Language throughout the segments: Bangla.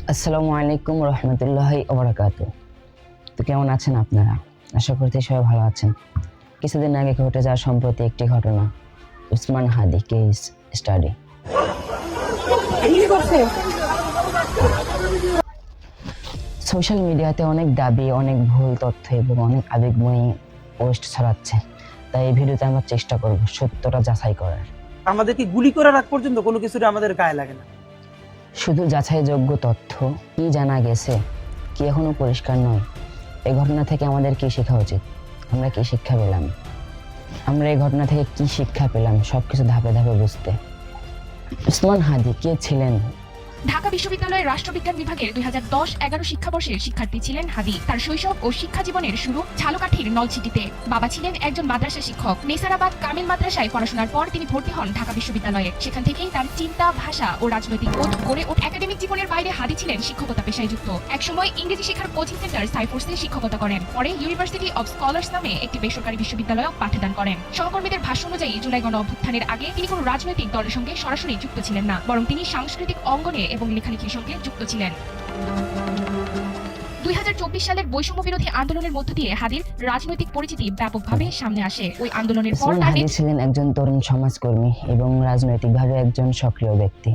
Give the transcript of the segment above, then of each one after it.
আসসালামু আলাইকুম রহমতুল্লাহি ওবারাকাতু। তো কেমন আছেন আপনারা? আশা করছি সবাই ভালো আছেন। কিছুদিন আগে ঘটে যাওয়া সম্প্রতি একটি ঘটনা, উসমান হাদি কেস স্টাডি। সোশ্যাল মিডিয়াতে অনেক দাবি, অনেক ভুল তথ্য এবং অনেক আবেগময়ী পোস্ট ছড়াচ্ছে। তাই এই ভিডিওতে আমরা চেষ্টা করব সত্যটা যাচাই করার। আমাদেরকে গুলি করার আগ পর্যন্ত কোনো কিছুর আমাদের গায়ে লাগে না। শুধু যাচাইযোগ্য তথ্য, কি জানা গেছে, কি এখনো পরিষ্কার নয়। এই ঘটনা থেকে আমাদের কি শেখা উচিত, আমরা কি শিক্ষা পেলাম, আমরা এই ঘটনা থেকে কি শিক্ষা পেলাম, সবকিছু ধাপে ধাপে বুঝতে। উসমান হাদি কে ছিলেন? ঢাকা বিশ্ববিদ্যালয়ের রাষ্ট্রবিজ্ঞান বিভাগের 2010-11 শিক্ষাবর্ষের শিক্ষার্থী ছিলেন হাদি। তার শৈশব ও শিক্ষা জীবনের শুরু ঝালকাঠির নলছিটিতে। বাবা ছিলেন একজন মাদ্রাসা শিক্ষক। নেসারাবাদ কামিল মাদ্রাসায় পড়াশোনার পর তিনি ভর্তি হন ঢাকা বিশ্ববিদ্যালয়ে। সেখান থেকেই তার চিন্তা, ভাষা ও রাজনৈতিক বোধ গড়ে ওঠে। একাডেমিক জীবনের বাইরে হাদি ছিলেন শিক্ষকতা পেশায় যুক্ত। একসময় ইংরেজি শেখার কোচিং সেন্টার সাইফোর্সে শিক্ষকতা করেন। পরে ইউনিভার্সিটি অব স্কলার্স নামে একটি বেসরকারি বিশ্ববিদ্যালয়ে পাঠদান করেন। সহকর্মীদের ভাষ্য অনুযায়ী জুলাই গণ অভ্যুত্থানের আগে তিনি কোনো রাজনৈতিক দলের সঙ্গে সরাসরি যুক্ত ছিলেন না, বরং তিনি সাংস্কৃতিক অঙ্গনে এবং লেখালেখির সঙ্গে যুক্ত ছিলেন। 2024 সালের বৈষম্য বিরোধী আন্দোলনের মধ্য দিয়ে হাদির রাজনৈতিক পরিচিতি ব্যাপকভাবে সামনে আসে। ওই আন্দোলনের পর উসমান হাদি ছিলেন একজন তরুণ সমাজকর্মী এবং রাজনৈতিকভাবে একজন সক্রিয় ব্যক্তি।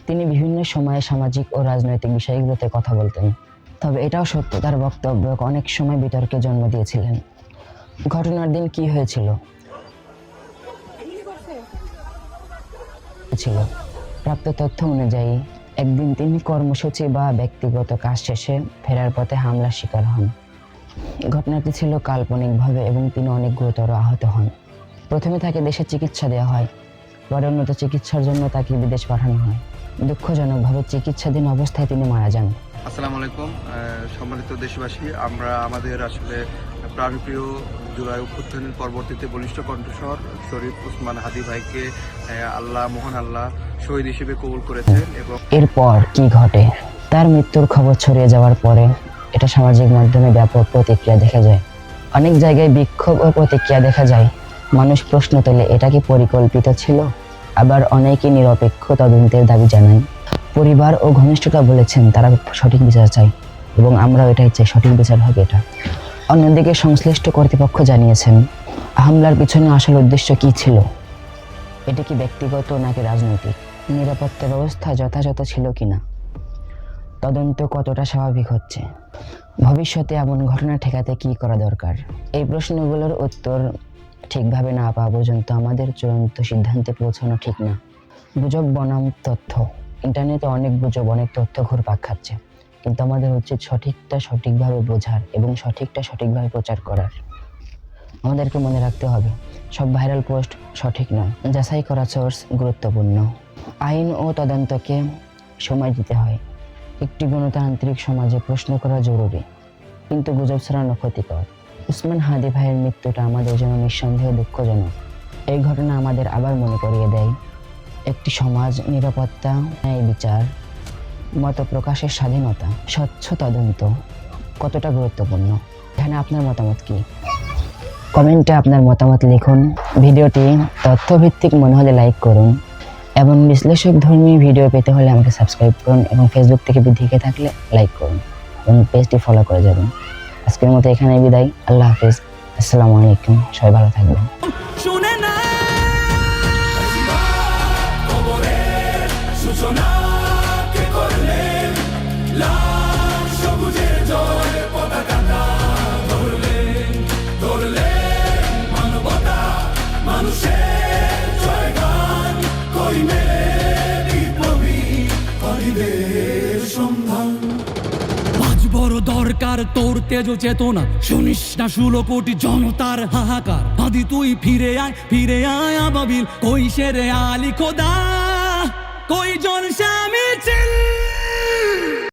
তিনি বিভিন্ন সময়ে সামাজিক ও রাজনৈতিক বিষয়গুলোতে কথা বলতেন। তবে এটাও সত্য, তার বক্তব্য অনেক সময় বিতর্কে জন্ম দিয়েছিলেন। ঘটনার দিন কি হয়েছিল? প্রাপ্ত তথ্য অনুযায়ী একদিন তিনি কর্মসূচি বা ব্যক্তিগত কাজ শেষে ফেরার পথে হামলার শিকার হন। ঘটনাটি ছিল কাল্পনিকভাবে এবং তিনি অনেক গুরুতর আহত হন। প্রথমে তাকে দেশে চিকিৎসা দেওয়া হয়, পরে উন্নত চিকিৎসার জন্য তাকে বিদেশ পাঠানো হয়। দুঃখজনকভাবে চিকিৎসাধীন অবস্থায় তিনি মারা যান। আসসালামু আলাইকুম সম্মানিত দেশবাসী, আমরা আমাদের আসলে প্রাণপ্রিয় জুলাই অভ্যুত্থানের পরবর্তীতে বলিষ্ঠ কণ্ঠস্বর শরীফ উসমান হাদি ভাইকে মহান আল্লাহ শহীদ হিসেবে কবুল করেছেন। এবং এরপর কি ঘটে? তার মৃত্যুর খবর ছড়িয়ে যাওয়ার পরে এটা সামাজিক মাধ্যমে ব্যাপক প্রতিক্রিয়া দেখা যায়। অনেক জায়গায় বিক্ষোভ ও প্রতিক্রিয়া দেখা যায়। মানুষ প্রশ্ন তোলে, এটা কি পরিকল্পিত ছিল? আবার অনেকে নিরপেক্ষ তদন্তের দাবি জানায়। পরিবার ও ঘনিষ্ঠরা বলেছেন তারা সঠিক বিচার চায় এবং আমরাও এটাই চাই, সঠিক বিচার হবে এটা। অন্যদিকে সংশ্লিষ্ট কর্তৃপক্ষ জানিয়েছেন হামলার পিছনে আসল উদ্দেশ্য কি ছিল, এটি কি ব্যক্তিগত নাকি রাজনৈতিক, নিরাপত্তা ব্যবস্থা যথাযথ ছিল কিনা, তদন্ত কতটা স্বাভাবিক হচ্ছে, ভবিষ্যতে এমন ঘটনা ঠেকাতে কি করা দরকার। এই প্রশ্নগুলোর উত্তর ঠিকভাবে না পাওয়া পর্যন্ত আমাদের চূড়ান্ত সিদ্ধান্তে পৌঁছানো ঠিক না। গুজব বনাম তথ্য। ইন্টারনেটে অনেক গুজব, অনেক তথ্য ঘুরপাক খাচ্ছে, কিন্তু আমাদের উচিত সঠিকটা সঠিকভাবে বোঝার এবং সঠিকটা সঠিকভাবে প্রচার করার। আমাদেরকে মনে রাখতে হবে সব ভাইরাল পোস্ট সঠিক নয়, যাচাই করা সোর্স গুরুত্বপূর্ণ। আইন ও তদন্তকে সময় দিতে হয়। একটি গণতান্ত্রিক সমাজে প্রশ্ন করা জরুরি, কিন্তু গুজব ছড়ানো ক্ষতিকর। উসমান হাদি ভাইয়ের মৃত্যুটা আমাদের জন্য নিঃসন্দেহে দুঃখজনক। এই ঘটনা আমাদের আবার মনে করিয়ে দেয় একটি সমাজ, নিরাপত্তা, ন্যায় বিচার, মত প্রকাশের স্বাধীনতা, স্বচ্ছ তদন্ত কতটা গুরুত্বপূর্ণ। এখানে আপনার মতামত কি? কমেন্টে আপনার মতামত লিখুন। ভিডিওটি তথ্যভিত্তিক মনে হলে লাইক করুন এবং বিশ্লেষক ধর্মী ভিডিও পেতে হলে আমাকে সাবস্ক্রাইব করুন এবং ফেসবুক থেকে দেখে থাকলে লাইক করুন এবং পেজটি ফলো করে যাবেন। আজকের মতো এখানে বিদায়। আল্লাহ হাফেজ। আসসালামু আলাইকুম। সবাই ভালো থাকবেন। শুনে না খবরের সূচনা কে করলেন, লাল সবুজের জয় পতাকাটা ধরলেন, ধরলেন মানবতা মানুষের জয়গান, কই মেলে বিপ্লবী করিদের সন্ধান। আজ বড় দরকার তোর তেজ চেতনা, শুনিস না 16 কোটি জনতার হাহাকার। হাদি তুই ফিরে আয় আবাবিল, কই শেরে আলী খোদা, কই জন স্বামী ছিল।